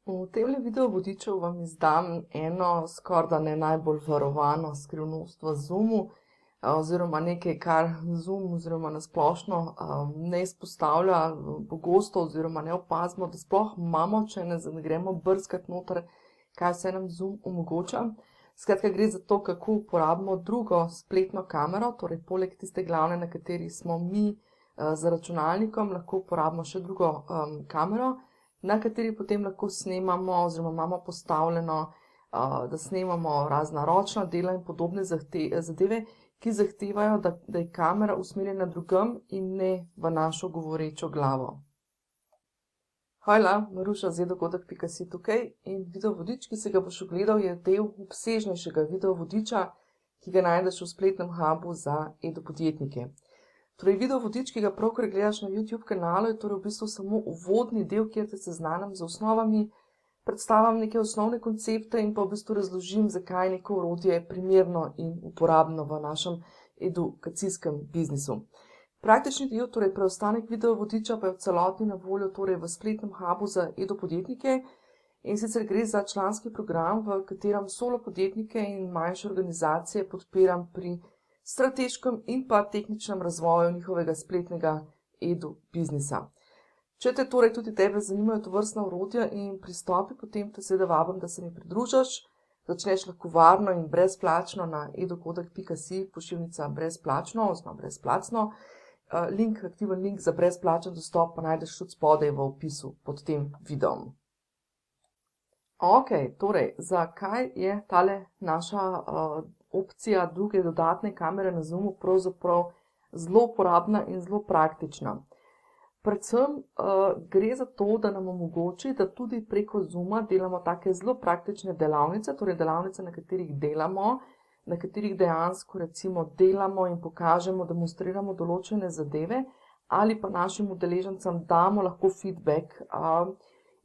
V temle video vodiču vam izdam eno skorda ne najbolj varovano skrivnost v Zoomu, oziroma nekaj, kar Zoom oziroma nasplošno ne izpostavlja pogosto oziroma ne opazimo, da sploh imamo, če ne gremo brskati noter, kaj vse nam Zoom omogoča. Skratka, gre za to, kako uporabimo drugo spletno kamero, torej poleg tiste glavne, na kateri smo mi z računalnikom, lahko uporabimo še drugo kamero, na kateri potem lahko snemamo oziroma imamo postavljeno, da snemamo razna ročna dela in podobne zadeve, ki zahtevajo, da je kamera usmerjena drugam in ne v našo govorečo glavo. Hojla, Maruša z e-dogodek.si tukaj in videovodič, ki se ga boš ogledal, je del obsežnejšega videovodiča, ki ga najdeš v spletnem hubu za e-podjetnike. Torej, videovodič, ki ga pravkar gledaš na YouTube kanalu, je torej v bistvu samo uvodni del, kjer te seznanim z osnovami, predstavim neke osnovne koncepte in pa v bistvu razložim, zakaj neko orodje je primerno in uporabno v našem edukacijskem biznisu. Praktični del, torej preostanek videovodiča, pa je v celoti na voljo torej v spletnem hubu za e-podjetnike, in sicer gre za članski program, v katerem solo podjetnike in manjše organizacije podpiram pri strateškem in pa tehničnem razvoju njihovega spletnega edu-biznisa. Če te torej tudi tebe zanimajo tovrstna orodja in pristopi, potem te seveda vabim, da se mi pridružiš, začneš lahko varno in brezplačno na e-dogodek.si, pošiljnica brezplačno oziroma brezplacno. Aktiven link za brezplačen dostop pa najdeš tudi spodaj v opisu pod tem videom. Ok, torej, zakaj je tale naša opcija druge dodatne kamere na Zoomu pravzaprav zelo uporabna in zelo praktična? Predvsem gre za to, da nam omogoči, da tudi preko Zooma delamo take zelo praktične delavnice, torej delavnice, na katerih delamo, na katerih dejansko recimo delamo in pokažemo, demonstriramo določene zadeve, ali pa našim udeležencem damo lahko feedback,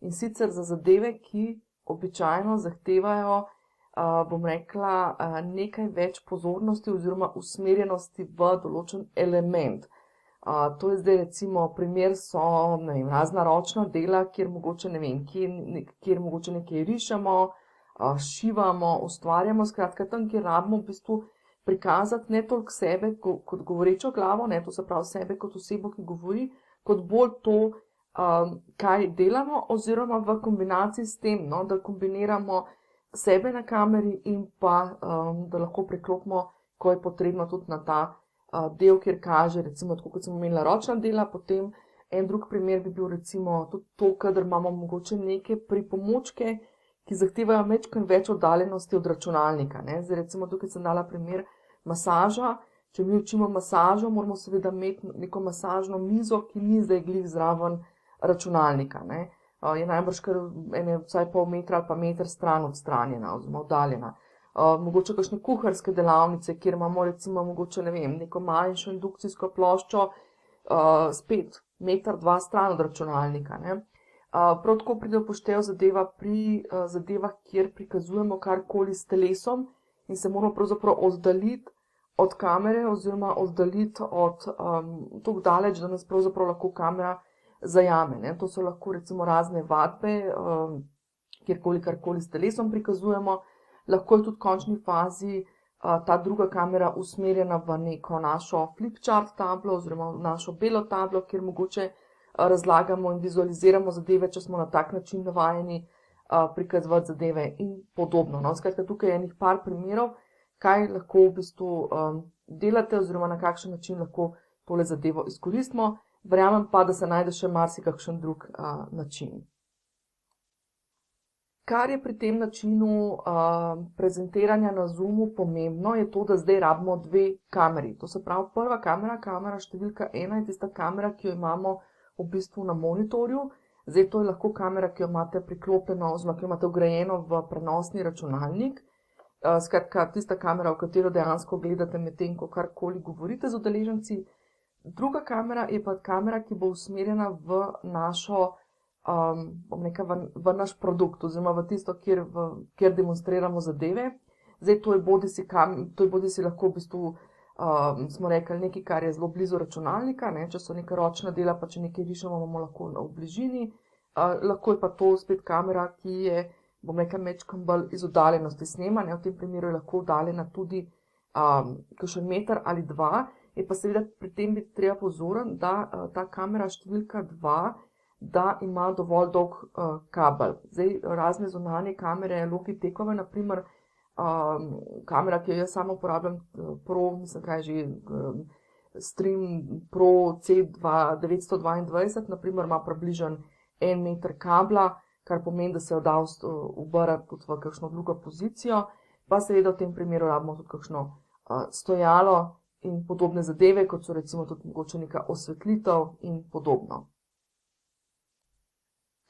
in sicer za zadeve, ki običajno zahtevajo, bom rekla, nekaj več pozornosti oziroma usmerjenosti v določen element. To je zdaj recimo primer so, ne vem, razna ročna dela, kjer mogoče, ne vem, kjer mogoče nekaj rišemo, šivamo, ustvarjamo, skratka tam, kjer rabimo v bistvu prikazati ne toliko sebe kot govorečo glavo, ne, to se pravi sebe kot osebo, ki govori, kot bolj to, kaj delamo, oziroma v kombinaciji s tem, no, da kombiniramo sebe na kameri in pa, da lahko preklopimo, ko je potrebno tudi na ta del, kjer kaže, recimo, tako kot sem omenila, ročna dela, potem en drug primer bi bil recimo tudi to, kadar imamo mogoče neke pripomočke, ki zahtevajo več oddaljenosti od računalnika, ne. Zdaj recimo tukaj sem dala primer masaža. Če mi učimo masažo, moramo seveda imeti neko masažno mizo, ki ni zdaj glih zraven računalnika, ne. Je najbrž kar vsaj pol metra ali pa meter stran odstranjena oziroma oddaljena. Mogoče kakšne kuharske delavnice, kjer imamo recimo mogoče, ne vem, neko manjšo indukcijsko ploščo, spet meter, dva stran od računalnika, ne. Prav tako pride v poštev zadeva pri zadevah, kjer prikazujemo karkoli s telesom in se moramo pravzaprav oddaljiti od kamere oziroma oddaljiti od toliko daleč, da nas pravzaprav lahko kamera zajame, ne. To so lahko recimo razne vadbe, kjerkoli karkoli s telesom prikazujemo. Lahko je tudi v končni fazi ta druga kamera usmerjena v neko našo flipchart tablo oziroma v našo belo tablo, kjer mogoče razlagamo in vizualiziramo zadeve, če smo na tak način navajeni prikazovati zadeve in podobno, no. Skratka, tukaj je enih par primerov, kaj lahko v bistvu delate oziroma na kakšen način lahko tole zadevo izkoristimo. Verjamem pa, da se najde še marsikakšen drug način. Kar je pri tem načinu prezentiranja na Zoomu pomembno, je to, da zdaj rabimo dve kameri. To se pravi, prva kamera, kamera številka 1, je tista kamera, ki jo imamo v bistvu na monitorju. Zdaj to je lahko kamera, ki jo imate priklopljeno oziroma ki jo imate vgrajeno v prenosni računalnik. Skratka, tista kamera, v katero dejansko gledate medtem, ko karkoli govorite z udeleženci. Druga kamera je pa kamera, ki bo usmerjena v našo, bom rekla, v naš produkt oziroma v tisto, kjer demonstriramo zadeve. Zdaj to je bodisi lahko v bistvu, smo rekli, nekaj, kar je zelo blizu računalnika, ne, če so neka ročna dela, pa če nekaj rišemo, imamo lahko v bližini, Lahko je pa to spet kamera, ki je, bom rekla, majčkeno bolj iz oddaljenosti snemanja. V tem primeru je lahko oddaljena tudi kakšen meter ali dva. Je pa seveda pri tem biti treba pozoren, da ta kamera številka 2, da ima dovolj dolg kabel. Zdaj, razne zunanje kamere, Logitechove, na primer, kamera, ki jo jaz sama uporabljam, Pro, mislim, kaj že, Stream Pro C922, na primer, ima približno 1 meter kabla, kar pomeni, da se jo da obrati tudi v kakšno drugo pozicijo, pa seveda v tem primeru rabimo tudi kakšno stojalo in podobne zadeve, kot so recimo tudi mogoče neka osvetlitev in podobno.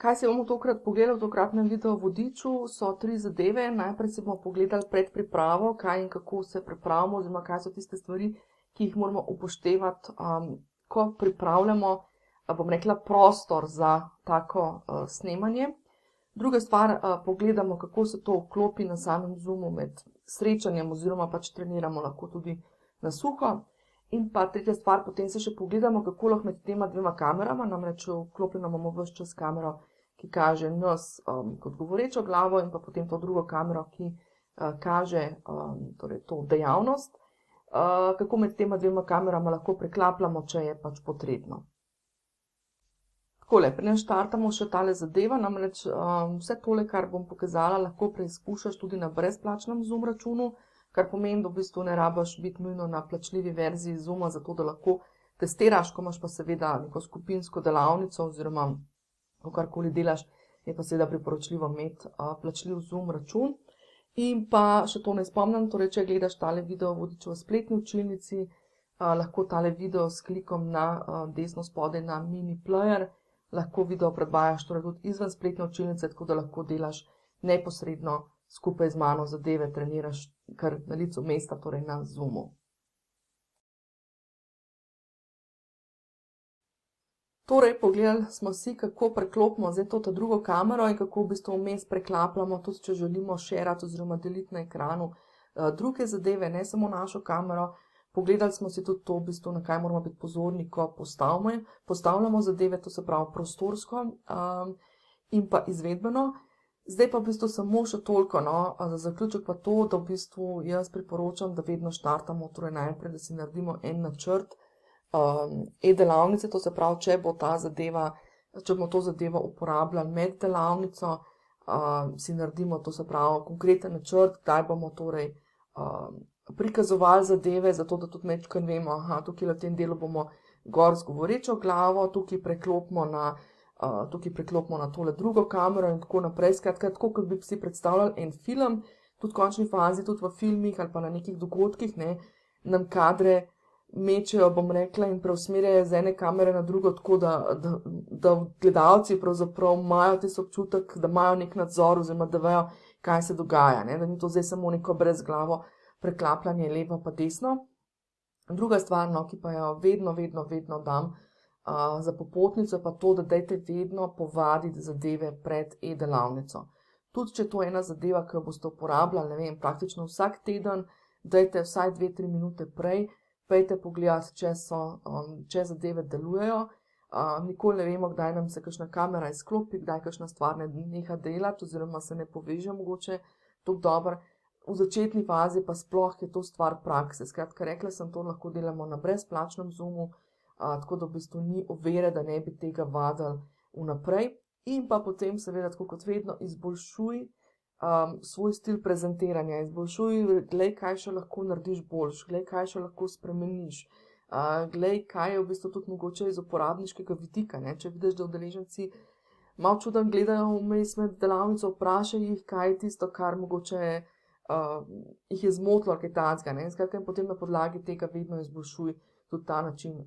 Kaj si bomo tokrat pogledali v tokratnem video vodiču, so 3 zadeve. Najprej si bomo pogledali predpripravo, kaj in kako se pripravimo, oziroma kaj so tiste stvari, ki jih moramo upoštevati, ko pripravljamo, bom rekla, prostor za tako snemanje. Druga stvar, pogledamo, kako se to vklopi na samem Zoomu med srečanjem, oziroma pač treniramo lahko tudi na suho. In pa tretja stvar, potem se še pogledamo, kako lahko med tema dvema kamerama, namreč vklopljeno imamo ves čas kamero, ki kaže nas kot govorečo glavo, in pa potem to drugo kamero, ki kaže torej to dejavnost, kako med tema dvema kamerama lahko preklapljamo, če je pač potrebno. Takole, preden štartamo še tale zadeva, namreč vse tole, kar bom pokazala, lahko preizkušaš tudi na brezplačnem Zoom računu, kar pomeni, da v bistvu ne rabiš biti nujno na plačljivi verziji Zooma, zato da lahko testiraš, ko imaš pa seveda neko skupinsko delavnico oziroma karkoli delaš, je pa seveda priporočljivo imeti plačljiv Zoom račun. In pa še to naj spomnim, torej če gledaš tale video vodič v spletni učilnici, lahko tale video s klikom na desno spodaj na mini player, lahko video predvajaš torej tudi izven spletne učilnice, tako da lahko delaš neposredno skupaj z mano zadeve, treniraš kar na licu mesta, torej na Zoomu. Torej, pogledali smo si, kako preklopimo zdaj to drugo kamero in kako v bistvu vmes preklapljamo, tudi če želimo šerati oziroma deliti na ekranu druge zadeve, ne samo našo kamero. Pogledali smo si tudi to, v bistvu, na kaj moramo biti pozorni, ko postavljamo zadeve, to se pravi prostorsko in pa izvedbeno. Zdaj pa v bistvu samo še toliko, za zaključek pa to, da v bistvu jaz priporočam, da vedno štartamo, torej najprej, da si naredimo en načrt e-delavnice, to se pravi, če bomo to zadevo uporabljali med delavnico, si naredimo, to se pravi, konkreten načrt, kdaj bomo torej prikazovali zadeve, zato da tudi majčkeno vemo, tukaj v tem delu bomo gor z govorečo glavo, tukaj preklopimo na tole drugo kamero in tako naprej. Skratka, tako kot bi si predstavljali en film, tudi v končni fazi, tudi v filmih ali pa na nekih dogodkih, nam kadre mečejo, bom rekla, in preusmerjajo z ene kamere na drugo, tako da gledalci pravzaprav imajo tisti občutek, da imajo nek nadzor oziroma da vejo, kaj se dogaja, da ni to zdaj samo neko brezglavo preklapljanje levo pa desno. Druga stvar, ki pa jo vedno dam za popotnico, je pa to, da dajte vedno povaditi zadeve pred e-delavnico. Tudi če to je ena zadeva, ki jo boste uporabljali, ne vem, praktično vsak teden, dajte vsaj 2-3 minute prej, pejte pogledati, če zadeve delujejo. Nikoli ne vemo, kdaj nam se kakšna kamera izklopi, kdaj kakšna stvar ne neha delati oziroma se ne poveže mogoče tako dobro. V začetni fazi pa sploh je to stvar prakse. Skratka, rekla sem, to lahko delamo na brezplačnem Zoomu, tako da v bistvu ni ovire, da ne bi tega vadili vnaprej. In pa potem seveda, tako kot vedno, izboljšuj svoj stil prezentiranja, izboljšuj, glej, kaj še lahko narediš boljš, glej, kaj še lahko spremeniš, glej, kaj je v bistvu tudi mogoče iz uporabniškega vidika, če vidiš, da udeleženci malo čuden gledajo vmes med delavnico, vprašaj jih, kaj je tisto, kar mogoče jih je zmotilo, kaj takega, skratka, in potem na podlagi tega vedno izboljšuj tudi ta način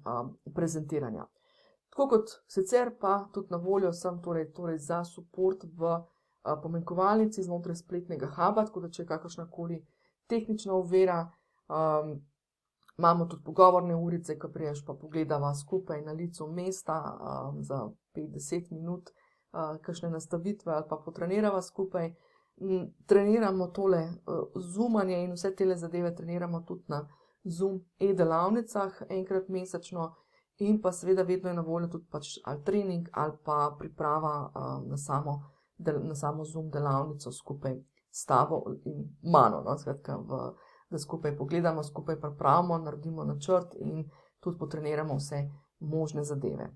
prezentiranja. Tako kot sicer pa tudi na voljo sem torej za support v pomenkovalnici znotraj spletnega huba, tako da če je kakršnakoli tehnična ovira, imamo tudi pogovorne urice, ko priješ pa pogledava skupaj na licu mesta za 5-10 minut, kakšne nastavitve ali pa potrenirava skupaj. Treniramo tole zoomanje in vse tele zadeve treniramo tudi na Zoom e-delavnicah enkrat mesečno In pa seveda vedno je na voljo tudi pač ali trening ali pa priprava na samo Zoom delavnico skupaj s tabo in mano, no, skratka, da skupaj pogledamo, skupaj pripravimo, naredimo načrt in tudi potreniramo vse možne zadeve.